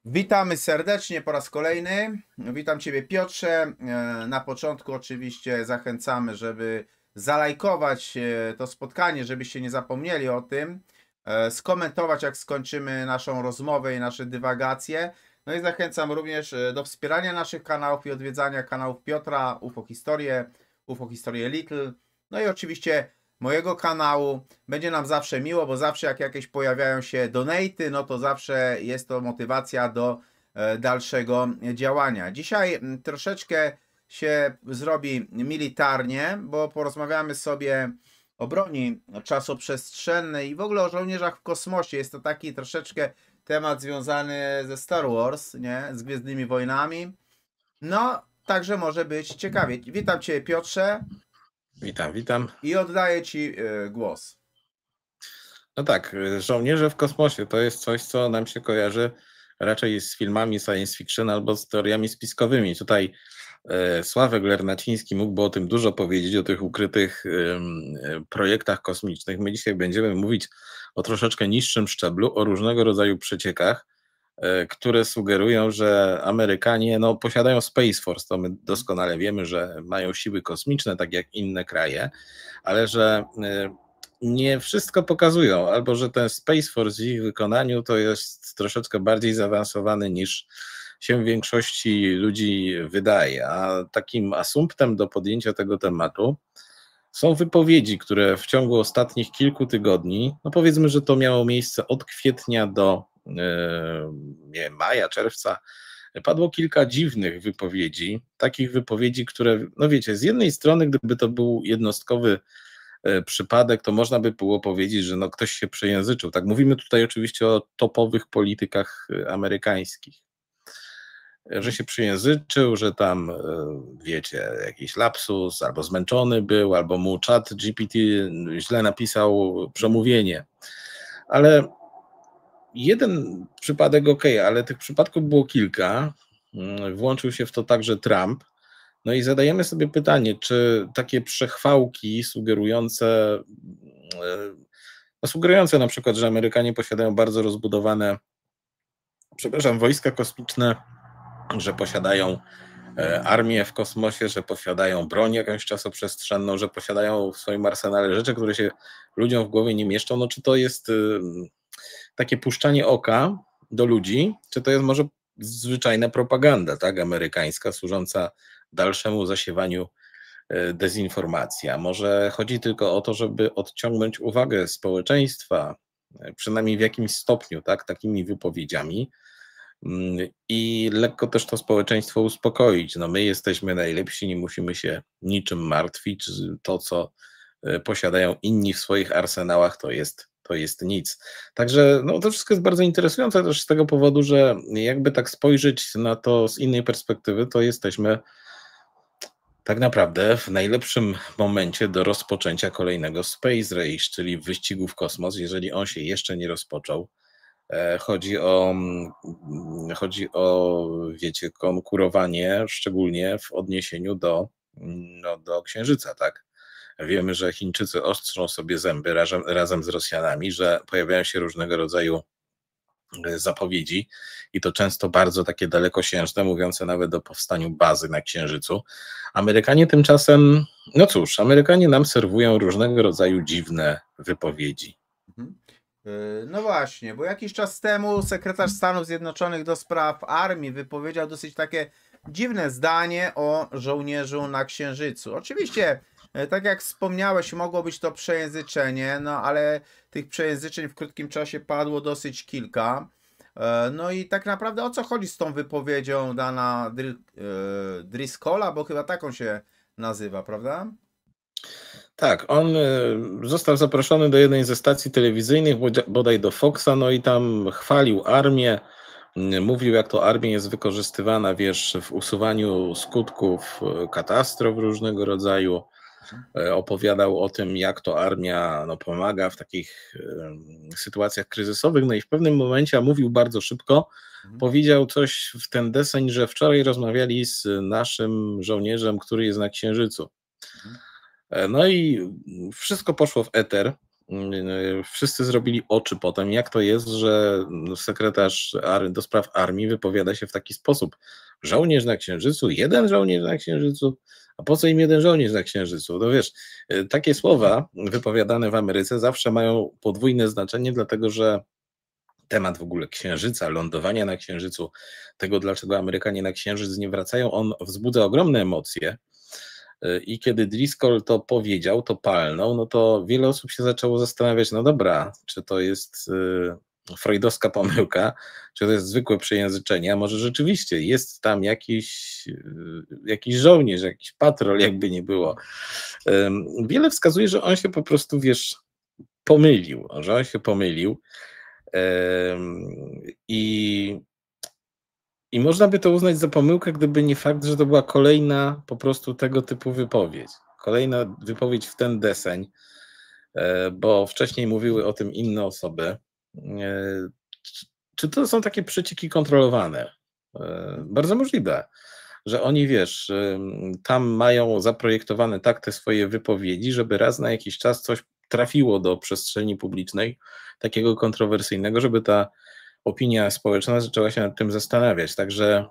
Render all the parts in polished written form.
Witamy serdecznie po raz kolejny. Witam Ciebie, Piotrze. Na początku oczywiście zachęcamy, żeby zalajkować to spotkanie, żebyście nie zapomnieli o tym, skomentować jak skończymy naszą rozmowę i nasze dywagacje. No i zachęcam również do wspierania naszych kanałów i odwiedzania kanałów Piotra, UFO Historie Little, no i oczywiście mojego kanału. Będzie nam zawsze miło, bo zawsze jak jakieś pojawiają się donaty, no to zawsze jest to motywacja do dalszego działania. Dzisiaj troszeczkę się zrobi militarnie, bo porozmawiamy sobie o broni czasoprzestrzennej i w ogóle o żołnierzach w kosmosie. Jest to taki troszeczkę temat związany ze Star Wars, nie? Z Gwiezdnymi Wojnami. No, także może być ciekawie. Witam Cię, Piotrze. Witam, witam. I oddaję Ci głos. No tak, żołnierze w kosmosie to jest coś, co nam się kojarzy raczej z filmami science fiction albo z teoriami spiskowymi. Tutaj Sławek Lernaciński mógłby o tym dużo powiedzieć, o tych ukrytych projektach kosmicznych. My dzisiaj będziemy mówić o troszeczkę niższym szczeblu, o różnego rodzaju przeciekach, które sugerują, że Amerykanie posiadają Space Force. To my doskonale wiemy, że mają siły kosmiczne, tak jak inne kraje, ale że nie wszystko pokazują, albo że ten Space Force w ich wykonaniu to jest troszeczkę bardziej zaawansowany niż się większości ludzi wydaje. A takim asumptem do podjęcia tego tematu są wypowiedzi, które w ciągu ostatnich kilku tygodni, powiedzmy, że to miało miejsce od kwietnia do maja, czerwca, padło kilka dziwnych wypowiedzi, takich wypowiedzi, które, wiecie, z jednej strony, gdyby to był jednostkowy przypadek, to można by było powiedzieć, że ktoś się przejęzyczył. Tak, mówimy tutaj oczywiście o topowych politykach amerykańskich, że się przejęzyczył, że tam, wiecie, jakiś lapsus, albo zmęczony był, albo mu czat GPT źle napisał przemówienie. Ale jeden przypadek ale tych przypadków było kilka. Włączył się w to także Trump. No i zadajemy sobie pytanie, czy takie przechwałki sugerujące na przykład, że Amerykanie posiadają bardzo rozbudowane, wojska kosmiczne, że posiadają armię w kosmosie, że posiadają broń jakąś czasoprzestrzenną, że posiadają w swoim arsenale rzeczy, które się ludziom w głowie nie mieszczą, czy to jest takie puszczanie oka do ludzi, czy to jest może zwyczajna propaganda, tak, amerykańska, służąca dalszemu zasiewaniu dezinformacji. A może chodzi tylko o to, żeby odciągnąć uwagę społeczeństwa, przynajmniej w jakimś stopniu, tak, takimi wypowiedziami, i lekko też to społeczeństwo uspokoić. My jesteśmy najlepsi, nie musimy się niczym martwić. To, co posiadają inni w swoich arsenałach, to jest nic. Także to wszystko jest bardzo interesujące też z tego powodu, że jakby tak spojrzeć na to z innej perspektywy, to jesteśmy tak naprawdę w najlepszym momencie do rozpoczęcia kolejnego Space Race, czyli wyścigu w kosmos, jeżeli on się jeszcze nie rozpoczął. Chodzi o, wiecie, konkurowanie, szczególnie w odniesieniu do Księżyca, tak? Wiemy, że Chińczycy ostrzą sobie zęby razem z Rosjanami, że pojawiają się różnego rodzaju zapowiedzi i to często bardzo takie dalekosiężne, mówiące nawet o powstaniu bazy na Księżycu. Amerykanie tymczasem, Amerykanie nam serwują różnego rodzaju dziwne wypowiedzi. No właśnie, bo jakiś czas temu sekretarz Stanów Zjednoczonych do spraw armii wypowiedział dosyć takie dziwne zdanie o żołnierzu na Księżycu. Oczywiście, tak jak wspomniałeś, mogło być to przejęzyczenie, ale tych przejęzyczeń w krótkim czasie padło dosyć kilka. No i tak naprawdę o co chodzi z tą wypowiedzią Dana Driscolla, bo chyba taką się nazywa, prawda? Tak, on został zaproszony do jednej ze stacji telewizyjnych, bodaj do Foxa, i tam chwalił armię, mówił, jak to armia jest wykorzystywana, w usuwaniu skutków katastrof różnego rodzaju. Opowiadał o tym, jak to armia pomaga w takich sytuacjach kryzysowych. No i w pewnym momencie, a mówił bardzo szybko, powiedział coś w ten deseń, że wczoraj rozmawiali z naszym żołnierzem, który jest na Księżycu. No i wszystko poszło w eter. wszyscy zrobili oczy potem, jak to jest, że sekretarz do spraw armii wypowiada się w taki sposób. Żołnierz na Księżycu, jeden żołnierz na Księżycu, a po co im jeden żołnierz na Księżycu? No wiesz, takie słowa wypowiadane w Ameryce zawsze mają podwójne znaczenie, dlatego że temat w ogóle Księżyca, lądowania na Księżycu, tego dlaczego Amerykanie na Księżyc nie wracają, on wzbudza ogromne emocje. I kiedy Driscoll to powiedział, to palnął, no to wiele osób się zaczęło zastanawiać, no dobra, czy to jest freudowska pomyłka, czy to jest zwykłe przejęzyczenie, a może rzeczywiście jest tam jakiś żołnierz, jakiś patrol, jakby nie było. Wiele wskazuje, że on się po prostu, wiesz, pomylił, że on się pomylił. I można by to uznać za pomyłkę, gdyby nie fakt, że to była kolejna po prostu tego typu wypowiedź. Kolejna wypowiedź w ten deseń, bo wcześniej mówiły o tym inne osoby. Czy to są takie przecieki kontrolowane? Bardzo możliwe, że oni, wiesz, tam mają zaprojektowane tak te swoje wypowiedzi, żeby raz na jakiś czas coś trafiło do przestrzeni publicznej, takiego kontrowersyjnego, żeby ta opinia społeczna zaczęła się nad tym zastanawiać. Także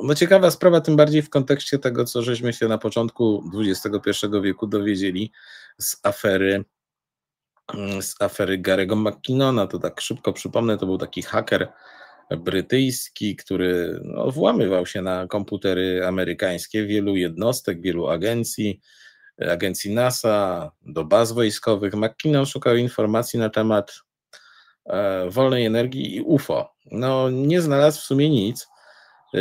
no ciekawa sprawa, tym bardziej w kontekście tego, co żeśmy się na początku XXI wieku dowiedzieli z afery Gary'ego McKinnona. To tak szybko przypomnę, to był taki haker brytyjski, który no, włamywał się na komputery amerykańskie wielu jednostek, wielu agencji NASA, do baz wojskowych. McKinnon szukał informacji na temat wolnej energii i UFO. No nie znalazł w sumie nic,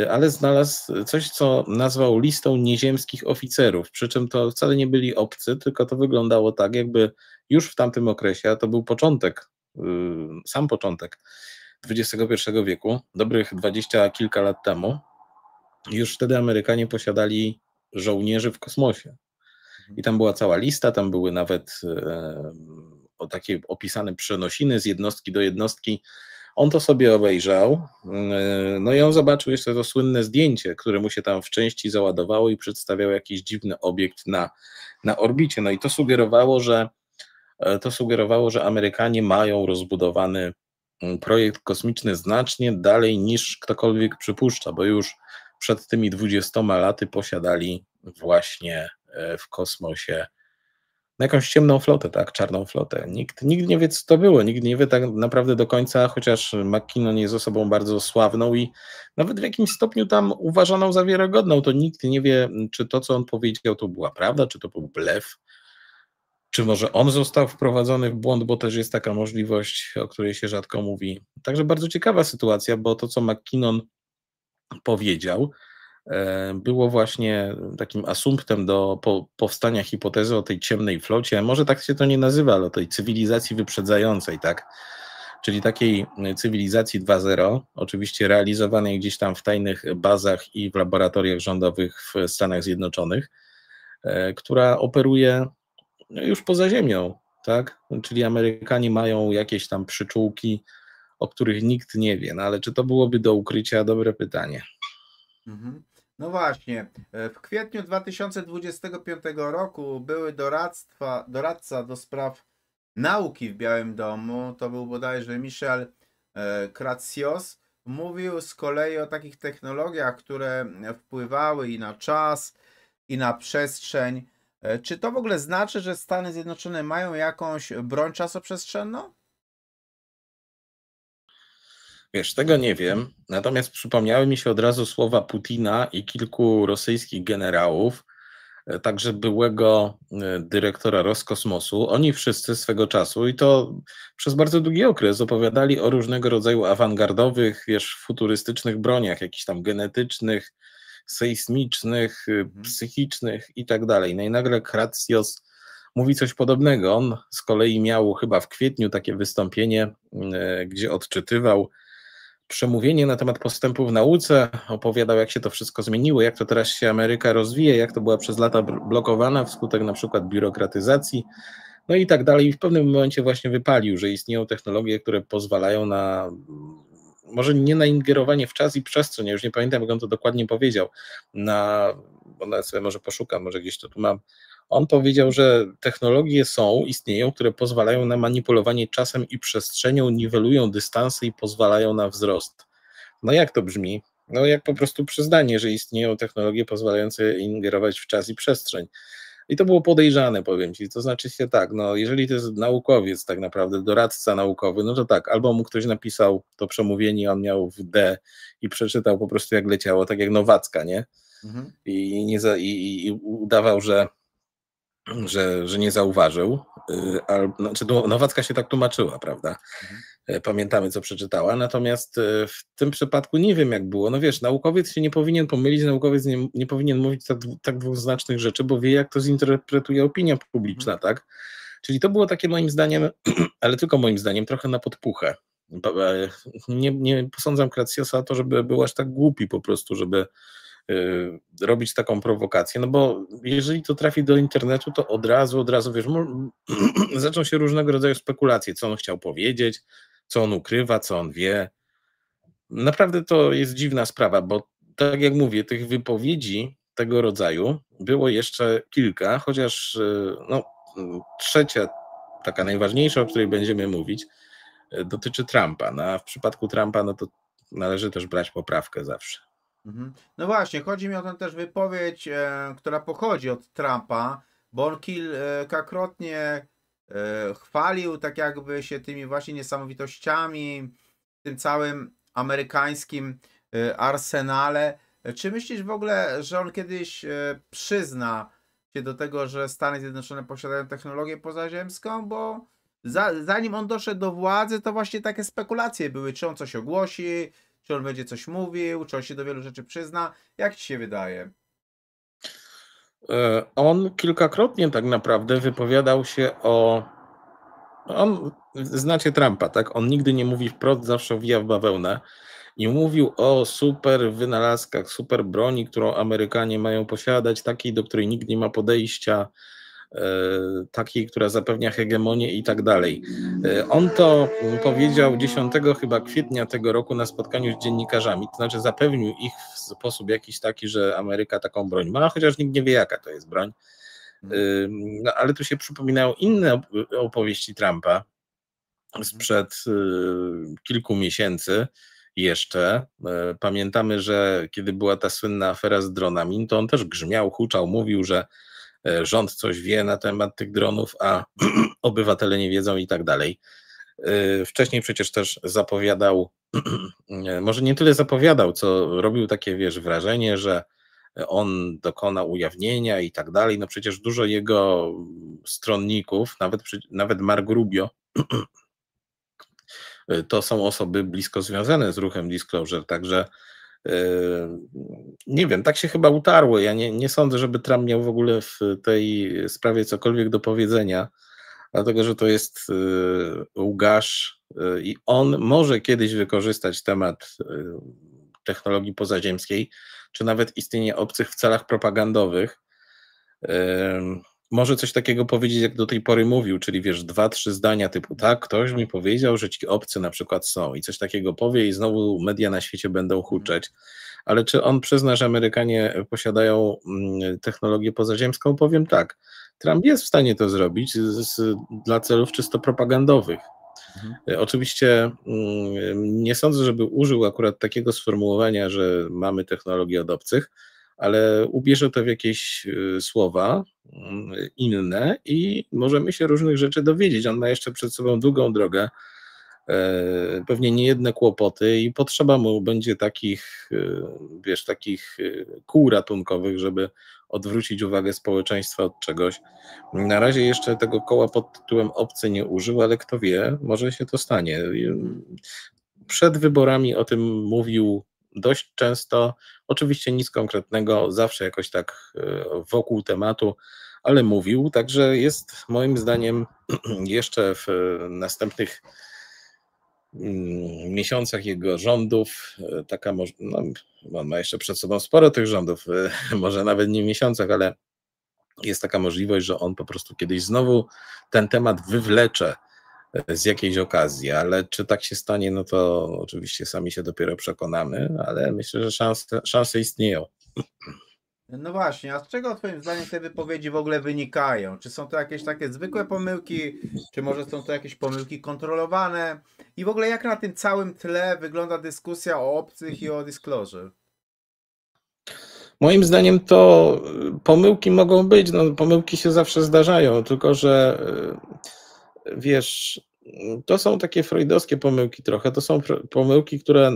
ale znalazł coś, co nazwał listą nieziemskich oficerów, przy czym to wcale nie byli obcy, tylko to wyglądało tak, jakby już w tamtym okresie, a to był początek, sam początek XXI wieku, dobrych 20 kilka lat temu, już wtedy Amerykanie posiadali żołnierzy w kosmosie. I tam była cała lista, tam były nawet takie opisane przenosiny z jednostki do jednostki. On to sobie obejrzał, no i on zobaczył jeszcze to słynne zdjęcie, które mu się tam w części załadowało i przedstawiało jakiś dziwny obiekt na orbicie. No i to sugerowało, że Amerykanie mają rozbudowany projekt kosmiczny znacznie dalej niż ktokolwiek przypuszcza, bo już przed tymi 20 laty posiadali właśnie w kosmosie jakąś ciemną flotę, tak, czarną flotę. Nikt nie wie, co to było, nikt nie wie tak naprawdę do końca, chociaż McKinnon jest osobą bardzo sławną i nawet w jakimś stopniu tam uważaną za wiarygodną, to nikt nie wie, czy to, co on powiedział, to była prawda, czy to był blef, czy może on został wprowadzony w błąd, bo też jest taka możliwość, o której się rzadko mówi. Także bardzo ciekawa sytuacja, bo to, co McKinnon powiedział, było właśnie takim asumptem do powstania hipotezy o tej ciemnej flocie, może tak się to nie nazywa, ale o tej cywilizacji wyprzedzającej, tak? Czyli takiej cywilizacji 2.0, oczywiście realizowanej gdzieś tam w tajnych bazach i w laboratoriach rządowych w Stanach Zjednoczonych, która operuje już poza Ziemią, tak? Czyli Amerykanie mają jakieś tam przyczółki, o których nikt nie wie, no ale czy to byłoby do ukrycia? Dobre pytanie. Mhm. No właśnie, w kwietniu 2025 roku były doradca do spraw nauki w Białym Domu, to był bodajże Michel Kratsios, mówił z kolei o takich technologiach, które wpływały i na czas, i na przestrzeń. Czy to w ogóle znaczy, że Stany Zjednoczone mają jakąś broń czasoprzestrzenną? Wiesz, tego nie wiem, natomiast przypomniały mi się od razu słowa Putina i kilku rosyjskich generałów, także byłego dyrektora Roskosmosu. Oni wszyscy swego czasu, i to przez bardzo długi okres, opowiadali o różnego rodzaju awangardowych, wiesz, futurystycznych broniach, jakichś tam genetycznych, sejsmicznych, psychicznych i tak dalej. No i nagle Kratsios mówi coś podobnego. On z kolei miał chyba w kwietniu takie wystąpienie, gdzie odczytywał przemówienie na temat postępu w nauce, opowiadał, jak się to wszystko zmieniło, jak to teraz się Ameryka rozwija, jak to była przez lata blokowana wskutek na przykład biurokratyzacji, no i tak dalej. I w pewnym momencie właśnie wypalił, że istnieją technologie, które pozwalają na, może nie na ingerowanie w czas i przestrzeń, ja już nie pamiętam, jak on to dokładnie powiedział, bo nawet sobie może poszukam, może gdzieś to tu mam. On powiedział, że technologie istnieją, które pozwalają na manipulowanie czasem i przestrzenią, niwelują dystanse i pozwalają na wzrost. No jak to brzmi? No jak po prostu przyznanie, że istnieją technologie pozwalające ingerować w czas i przestrzeń. I to było podejrzane, powiem ci. To znaczy się tak, no jeżeli to jest naukowiec tak naprawdę, doradca naukowy, no to tak, albo mu ktoś napisał to przemówienie, on miał w D i przeczytał po prostu jak leciało, tak jak Nowacka, nie? Mhm. I udawał, że nie zauważył. Znaczy, Nowacka się tak tłumaczyła, prawda? Mhm. Pamiętamy, co przeczytała. Natomiast w tym przypadku nie wiem, jak było. No wiesz, naukowiec się nie powinien pomylić, naukowiec nie powinien mówić tak dwuznacznych rzeczy, bo wie, jak to zinterpretuje opinia publiczna, tak? Czyli to było takie moim zdaniem, ale tylko moim zdaniem, trochę na podpuchę. Nie posądzam Gracjosa o to, żeby był aż tak głupi po prostu, żeby robić taką prowokację, no bo jeżeli to trafi do internetu, to od razu, wiesz, zaczną się różnego rodzaju spekulacje, co on chciał powiedzieć, co on ukrywa, co on wie. Naprawdę to jest dziwna sprawa, bo tak jak mówię, tych wypowiedzi tego rodzaju było jeszcze kilka, chociaż no, trzecia, taka najważniejsza, o której będziemy mówić, dotyczy Trumpa. No, a w przypadku Trumpa, no to należy też brać poprawkę zawsze. No właśnie, chodzi mi o tę też wypowiedź, która pochodzi od Trumpa, bo on kilkakrotnie chwalił tak jakby się tymi właśnie niesamowitościami, tym całym amerykańskim arsenale. Czy myślisz w ogóle, że on kiedyś przyzna się do tego, że Stany Zjednoczone posiadają technologię pozaziemską? Bo zanim on doszedł do władzy, to właśnie takie spekulacje były, czy on coś ogłosi, czy on będzie coś mówił, czy on się do wielu rzeczy przyzna. Jak ci się wydaje? On kilkakrotnie tak naprawdę wypowiadał się znacie Trumpa, tak? On nigdy nie mówi wprost, zawsze owija w bawełnę. I mówił o super wynalazkach, super broni, którą Amerykanie mają posiadać, takiej, do której nikt nie ma podejścia, takiej, która zapewnia hegemonię i tak dalej. On to powiedział 10 chyba kwietnia tego roku na spotkaniu z dziennikarzami, to znaczy zapewnił ich w sposób jakiś taki, że Ameryka taką broń ma, chociaż nikt nie wie, jaka to jest broń. No, ale tu się przypominają inne opowieści Trumpa sprzed kilku miesięcy jeszcze. Pamiętamy, że kiedy była ta słynna afera z dronami, to on też grzmiał, huczał, mówił, że rząd coś wie na temat tych dronów, a obywatele nie wiedzą i tak dalej. Wcześniej przecież też zapowiadał, może nie tyle zapowiadał, co robił takie, wiesz, wrażenie, że on dokona ujawnienia i tak dalej. No przecież dużo jego stronników, nawet Mark Rubio, to są osoby blisko związane z ruchem Disclosure, także nie wiem, tak się chyba utarło. Ja nie sądzę, żeby Trump miał w ogóle w tej sprawie cokolwiek do powiedzenia, dlatego że to jest łgarz i on może kiedyś wykorzystać temat technologii pozaziemskiej, czy nawet istnienia obcych w celach propagandowych. Może coś takiego powiedzieć, jak do tej pory mówił, czyli wiesz, 2-3 zdania typu tak, ktoś mi powiedział, że ci obcy na przykład są i coś takiego powie i znowu media na świecie będą huczeć. Ale czy on przyzna, że Amerykanie posiadają technologię pozaziemską? Powiem tak, Trump jest w stanie to zrobić dla celów czysto propagandowych. Oczywiście nie sądzę, żeby użył akurat takiego sformułowania, że mamy technologię od obcych, ale ubierze to w jakieś słowa inne i możemy się różnych rzeczy dowiedzieć. On ma jeszcze przed sobą długą drogę, pewnie niejedne kłopoty i potrzeba mu będzie takich, wiesz, takich kół ratunkowych, żeby odwrócić uwagę społeczeństwa od czegoś. Na razie jeszcze tego koła pod tytułem obcy nie użył, ale kto wie, może się to stanie. Przed wyborami o tym mówił dość często, oczywiście nic konkretnego, zawsze jakoś tak wokół tematu, ale mówił, także jest moim zdaniem jeszcze w następnych miesiącach jego rządów taka no, on ma jeszcze przed sobą sporo tych rządów, może nawet nie miesiącach, ale jest taka możliwość, że on po prostu kiedyś znowu ten temat wywlecze z jakiejś okazji, ale czy tak się stanie, no to oczywiście sami się dopiero przekonamy, ale myślę, że szanse istnieją. No właśnie, a z czego twoim zdaniem te wypowiedzi w ogóle wynikają? Czy są to jakieś takie zwykłe pomyłki, czy może są to jakieś pomyłki kontrolowane? I w ogóle jak na tym całym tle wygląda dyskusja o obcych i o disclosure? Moim zdaniem to pomyłki mogą być, no pomyłki się zawsze zdarzają, tylko że wiesz, to są takie freudowskie pomyłki trochę, to są pomyłki, które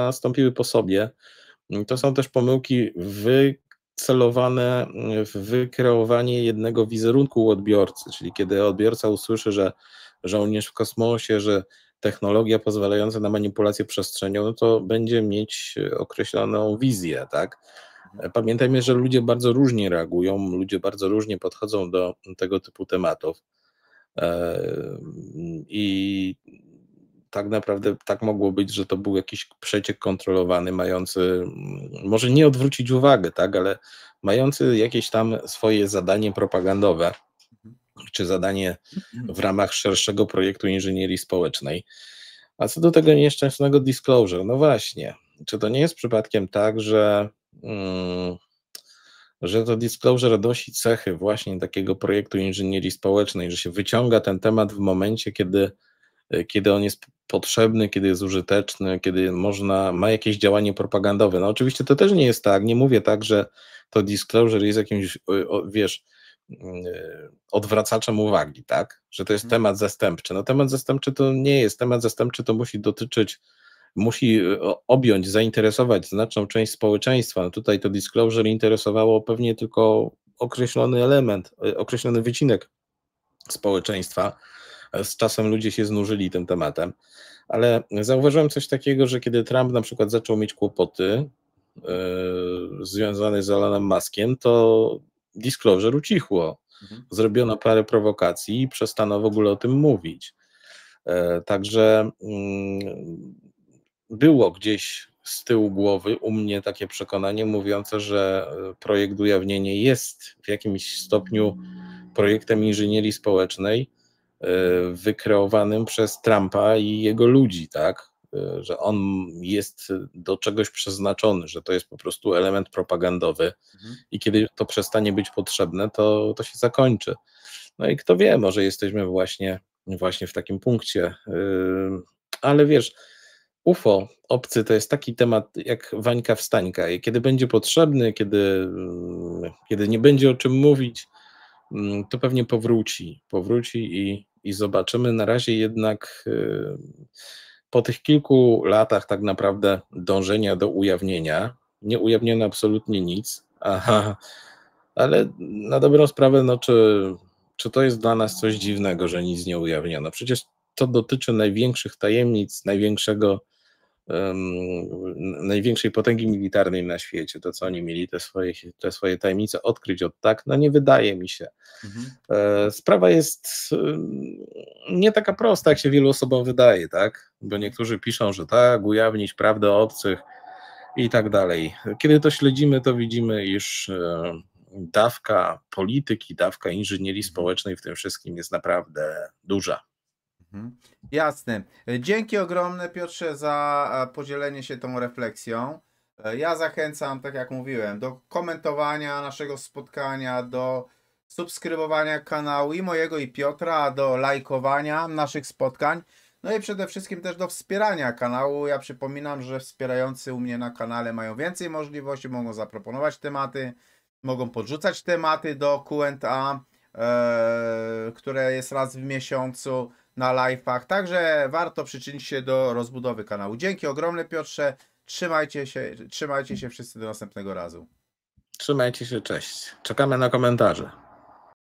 nastąpiły po sobie. To są też pomyłki wycelowane w wykreowanie jednego wizerunku u odbiorcy, czyli kiedy odbiorca usłyszy, że żołnierz w kosmosie, że technologia pozwalająca na manipulację przestrzenią, no to będzie mieć określoną wizję, tak? Pamiętajmy, że ludzie bardzo różnie reagują, ludzie bardzo różnie podchodzą do tego typu tematów. I tak naprawdę tak mogło być, że to był jakiś przeciek kontrolowany, mający może nie odwrócić uwagę, tak, ale mający jakieś tam swoje zadanie propagandowe, czy zadanie w ramach szerszego projektu inżynierii społecznej. A co do tego nieszczęsnego disclosure, no właśnie, czy to nie jest przypadkiem tak, że to disclosure nosi cechy właśnie takiego projektu inżynierii społecznej, że się wyciąga ten temat w momencie, kiedy on jest potrzebny, kiedy jest użyteczny, kiedy ma jakieś działanie propagandowe. No oczywiście to też nie jest tak, nie mówię tak, że to disclosure jest jakimś, wiesz, odwracaczem uwagi, tak, że to jest temat zastępczy. No temat zastępczy to nie jest, temat zastępczy to musi objąć, zainteresować znaczną część społeczeństwa. No tutaj to disclosure interesowało pewnie tylko określony element, określony wycinek społeczeństwa. Z czasem ludzie się znużyli tym tematem, ale zauważyłem coś takiego, że kiedy Trump na przykład zaczął mieć kłopoty związane z Elonem Muskiem, to disclosure ucichło. Zrobiono parę prowokacji i przestano w ogóle o tym mówić. Także było gdzieś z tyłu głowy u mnie takie przekonanie mówiące, że projekt ujawnienie jest w jakimś stopniu projektem inżynierii społecznej wykreowanym przez Trumpa i jego ludzi, tak? Że on jest do czegoś przeznaczony, że to jest po prostu element propagandowy i kiedy to przestanie być potrzebne, to się zakończy. No i kto wie, może jesteśmy właśnie w takim punkcie. Ale wiesz, UFO, obcy to jest taki temat jak Wańka wstańka i kiedy będzie potrzebny, kiedy nie będzie o czym mówić, to pewnie powróci i zobaczymy. Na razie jednak po tych kilku latach tak naprawdę dążenia do ujawnienia, nie ujawniono absolutnie nic, ale na dobrą sprawę, no czy to jest dla nas coś dziwnego, że nic nie ujawniono? Przecież to dotyczy największych tajemnic, największej potęgi militarnej na świecie, to co oni mieli te swoje tajemnice odkryć od tak, no nie wydaje mi się. Sprawa jest nie taka prosta, jak się wielu osobom wydaje, tak? Bo niektórzy piszą, że tak, ujawnić prawdę o obcych i tak dalej. Kiedy to śledzimy, to widzimy, iż dawka polityki, dawka inżynierii społecznej w tym wszystkim jest naprawdę duża. Jasne. Dzięki ogromne, Piotrze, za podzielenie się tą refleksją. Ja zachęcam, tak jak mówiłem, do komentowania naszego spotkania, do subskrybowania kanału i mojego, i Piotra, do lajkowania naszych spotkań. No i przede wszystkim też do wspierania kanału. Ja przypominam, że wspierający u mnie na kanale mają więcej możliwości, mogą zaproponować tematy, mogą podrzucać tematy do Q&A, które jest raz w miesiącu na live'ach, także warto przyczynić się do rozbudowy kanału. Dzięki ogromne, Piotrze, trzymajcie się wszyscy do następnego razu. Trzymajcie się, cześć. Czekamy na komentarze.